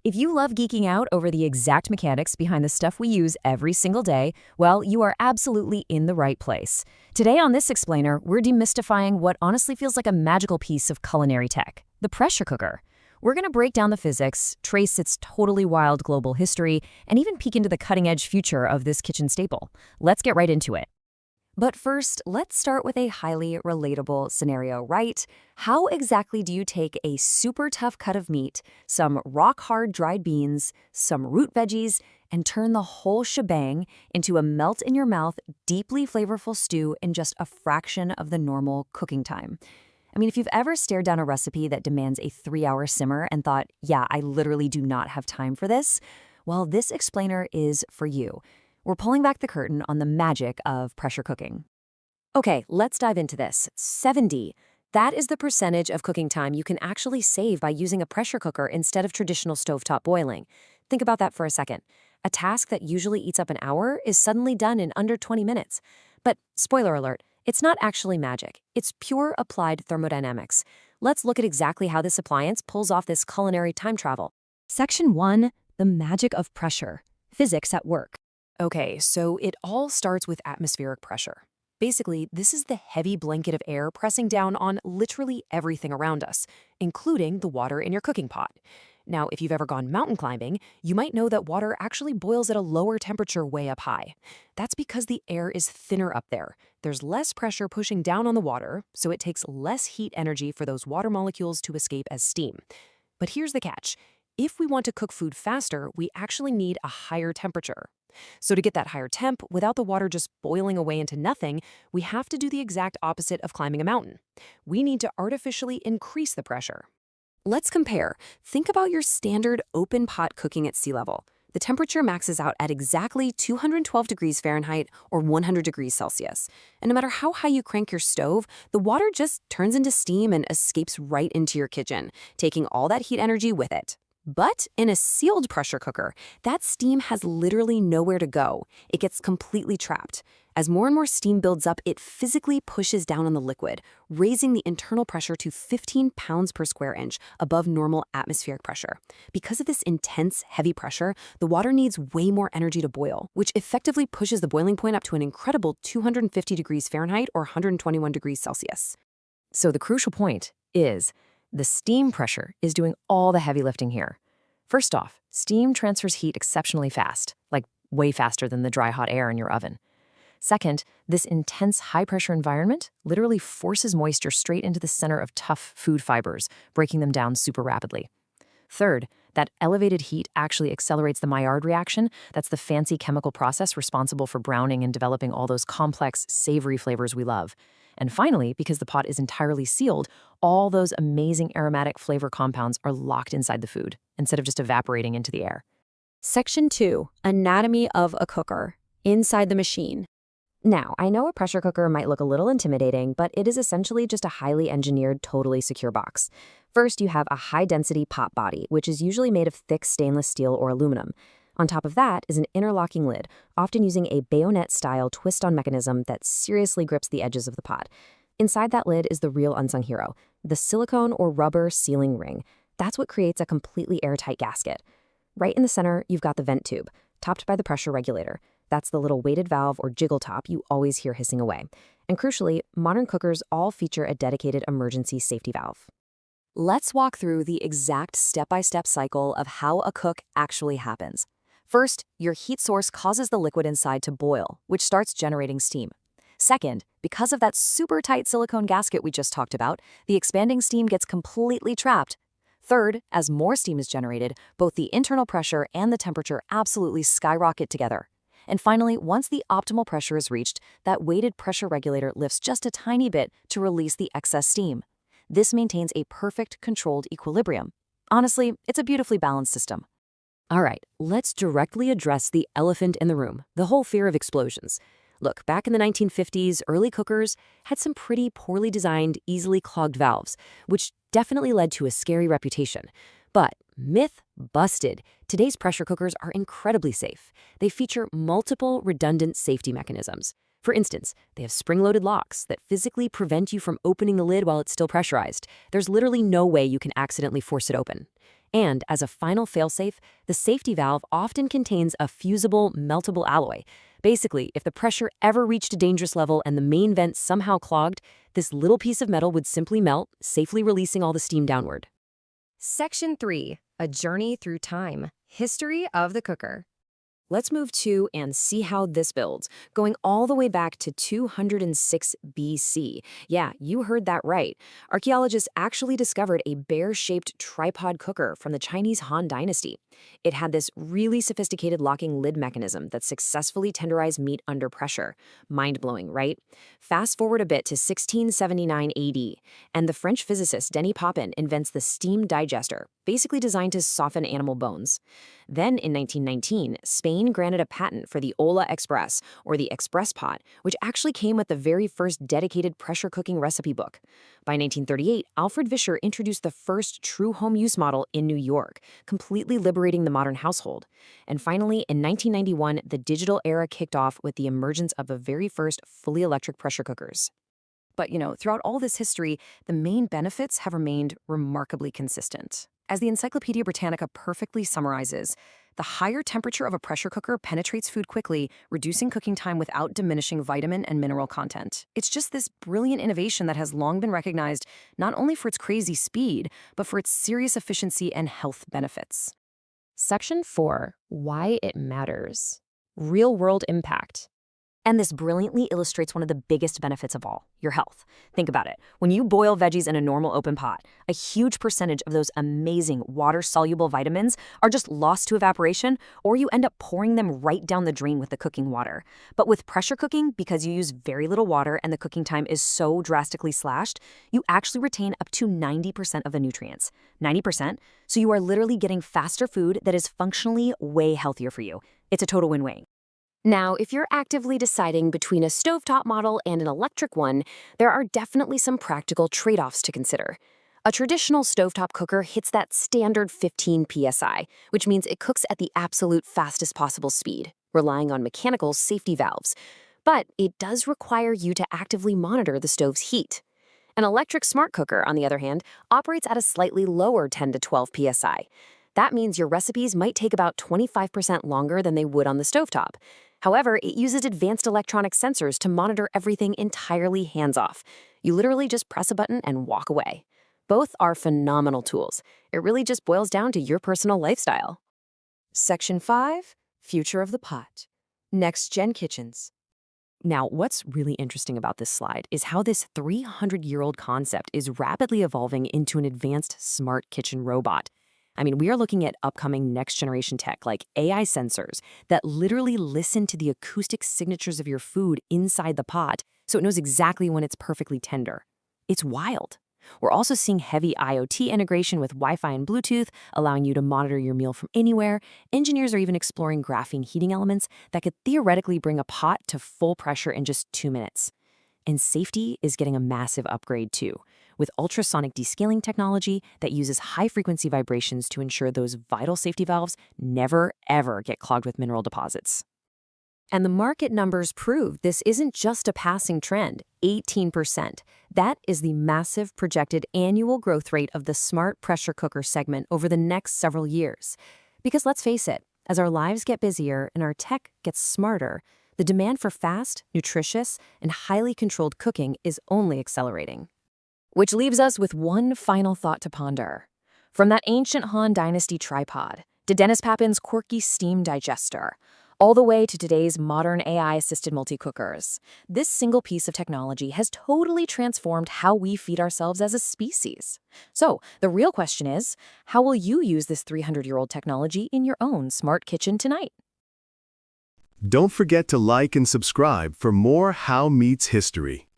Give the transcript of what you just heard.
If you love geeking out over the exact mechanics behind the stuff we use every single day, well, you are absolutely in the right place. Today on this explainer, we're demystifying what honestly feels like a magical piece of culinary tech, the pressure cooker. We're going to break down the physics, trace its totally wild global history, and even peek into the cutting-edge future of this kitchen staple. Let's get right into it. But first, let's start with a highly relatable scenario, right? How exactly do you take a super tough cut of meat, some rock-hard dried beans, some root veggies, and turn the whole shebang into a melt-in-your-mouth, deeply flavorful stew in just a fraction of the normal cooking time? I mean, if you've ever stared down a recipe that demands a 3-hour simmer and thought, yeah, I literally do not have time for this, well, this explainer is for you. We're pulling back the curtain on the magic of pressure cooking. Okay, let's dive into this. 70. That is the percentage of cooking time you can actually save by using a pressure cooker instead of traditional stovetop boiling. Think about that for a second. A task that usually eats up an hour is suddenly done in under 20 minutes. But spoiler alert, it's not actually magic. It's pure applied thermodynamics. Let's look at exactly how this appliance pulls off this culinary time travel. Section 1, the magic of pressure. Physics at work. Okay, so it all starts with atmospheric pressure. Basically, this is the heavy blanket of air pressing down on literally everything around us, including the water in your cooking pot. Now, if you've ever gone mountain climbing, you might know that water actually boils at a lower temperature way up high. That's because the air is thinner up there. There's less pressure pushing down on the water, so it takes less heat energy for those water molecules to escape as steam. But here's the catch. If we want to cook food faster, we actually need a higher temperature. So to get that higher temp, without the water just boiling away into nothing, we have to do the exact opposite of climbing a mountain. We need to artificially increase the pressure. Let's compare. Think about your standard open pot cooking at sea level. The temperature maxes out at exactly 212 degrees Fahrenheit or 100 degrees Celsius. And no matter how high you crank your stove, the water just turns into steam and escapes right into your kitchen, taking all that heat energy with it. But in a sealed pressure cooker, that steam has literally nowhere to go. It gets completely trapped. As more and more steam builds up, it physically pushes down on the liquid, raising the internal pressure to 15 pounds per square inch above normal atmospheric pressure. Because of this intense, heavy pressure, the water needs way more energy to boil, which effectively pushes the boiling point up to an incredible 250 degrees Fahrenheit or 121 degrees Celsius. So the crucial point is, the steam pressure is doing all the heavy lifting here. First off, steam transfers heat exceptionally fast, like way faster than the dry hot air in your oven. Second, this intense high-pressure environment literally forces moisture straight into the center of tough food fibers, breaking them down super rapidly. Third, that elevated heat actually accelerates the Maillard reaction. That's the fancy chemical process responsible for browning and developing all those complex, savory flavors we love. And finally, because the pot is entirely sealed, all those amazing aromatic flavor compounds are locked inside the food, instead of just evaporating into the air. Section 2, Anatomy of a Cooker, Inside the Machine. Now, I know a pressure cooker might look a little intimidating, but it is essentially just a highly engineered, totally secure box. First, you have a high-density pot body, which is usually made of thick stainless steel or aluminum. On top of that is an interlocking lid, often using a bayonet-style twist-on mechanism that seriously grips the edges of the pot. Inside that lid is the real unsung hero, the silicone or rubber sealing ring. That's what creates a completely airtight gasket. Right in the center, you've got the vent tube, topped by the pressure regulator. That's the little weighted valve or jiggle top you always hear hissing away. And crucially, modern cookers all feature a dedicated emergency safety valve. Let's walk through the exact step-by-step cycle of how a cook actually happens. First, your heat source causes the liquid inside to boil, which starts generating steam. Second, because of that super tight silicone gasket we just talked about, the expanding steam gets completely trapped. Third, as more steam is generated, both the internal pressure and the temperature absolutely skyrocket together. And finally, once the optimal pressure is reached, that weighted pressure regulator lifts just a tiny bit to release the excess steam. This maintains a perfect controlled equilibrium. Honestly, it's a beautifully balanced system. All right, let's directly address the elephant in the room, the whole fear of explosions. Look, back in the 1950s, early cookers had some pretty poorly designed, easily clogged valves, which definitely led to a scary reputation. But myth busted. Today's pressure cookers are incredibly safe. They feature multiple redundant safety mechanisms. For instance, they have spring-loaded locks that physically prevent you from opening the lid while it's still pressurized. There's literally no way you can accidentally force it open. And as a final failsafe, the safety valve often contains a fusible, meltable alloy. Basically, if the pressure ever reached a dangerous level and the main vent somehow clogged, this little piece of metal would simply melt, safely releasing all the steam downward. Section 3. A Journey Through Time. History of the Cooker. Let's move to and see how this builds, going all the way back to 206 BC. Yeah, you heard that right. Archaeologists actually discovered a bear-shaped tripod cooker from the Chinese Han Dynasty. It had this really sophisticated locking lid mechanism that successfully tenderized meat under pressure. Mind-blowing, right? Fast forward a bit to 1679 AD, and the French physicist Denis Papin invents the steam digester, basically designed to soften animal bones. Then in 1919, Spain granted a patent for the Ola Express, or the Express pot, which actually came with the very first dedicated pressure cooking recipe book. By 1938, Alfred Vischer introduced the first true home use model in New York, completely liberating the modern household. And finally, in 1991, the digital era kicked off with the emergence of the very first fully electric pressure cookers. But, throughout all this history, the main benefits have remained remarkably consistent. As the Encyclopedia Britannica perfectly summarizes, the higher temperature of a pressure cooker penetrates food quickly, reducing cooking time without diminishing vitamin and mineral content. It's just this brilliant innovation that has long been recognized not only for its crazy speed, but for its serious efficiency and health benefits. Section 4. Why it matters. Real-world impact. And this brilliantly illustrates one of the biggest benefits of all, your health. Think about it. When you boil veggies in a normal open pot, a huge percentage of those amazing water-soluble vitamins are just lost to evaporation, or you end up pouring them right down the drain with the cooking water. But with pressure cooking, because you use very little water and the cooking time is so drastically slashed, you actually retain up to 90% of the nutrients. 90%? So you are literally getting faster food that is functionally way healthier for you. It's a total win-win. Now, if you're actively deciding between a stovetop model and an electric one, there are definitely some practical trade-offs to consider. A traditional stovetop cooker hits that standard 15 psi, which means it cooks at the absolute fastest possible speed, relying on mechanical safety valves. But it does require you to actively monitor the stove's heat. An electric smart cooker, on the other hand, operates at a slightly lower 10 to 12 psi. That means your recipes might take about 25% longer than they would on the stovetop. However, it uses advanced electronic sensors to monitor everything entirely hands-off. You literally just press a button and walk away. Both are phenomenal tools. It really just boils down to your personal lifestyle. Section 5. Future of the pot. Next-gen kitchens. Now, what's really interesting about this slide is how this 300-year-old concept is rapidly evolving into an advanced smart kitchen robot. We are looking at upcoming next-generation tech like AI sensors that literally listen to the acoustic signatures of your food inside the pot so it knows exactly when it's perfectly tender. It's wild. We're also seeing heavy IoT integration with Wi-Fi and Bluetooth, allowing you to monitor your meal from anywhere. Engineers are even exploring graphene heating elements that could theoretically bring a pot to full pressure in just 2 minutes. And safety is getting a massive upgrade too, with ultrasonic descaling technology that uses high-frequency vibrations to ensure those vital safety valves never, ever get clogged with mineral deposits. And the market numbers prove this isn't just a passing trend, 18%. That is the massive projected annual growth rate of the smart pressure cooker segment over the next several years. Because let's face it, as our lives get busier and our tech gets smarter, the demand for fast, nutritious, and highly controlled cooking is only accelerating. Which leaves us with one final thought to ponder. From that ancient Han Dynasty tripod, to Denis Papin's quirky steam digester, all the way to today's modern AI-assisted multi-cookers, this single piece of technology has totally transformed how we feed ourselves as a species. So, the real question is, how will you use this 300-year-old technology in your own smart kitchen tonight? Don't forget to like and subscribe for more How Meets History.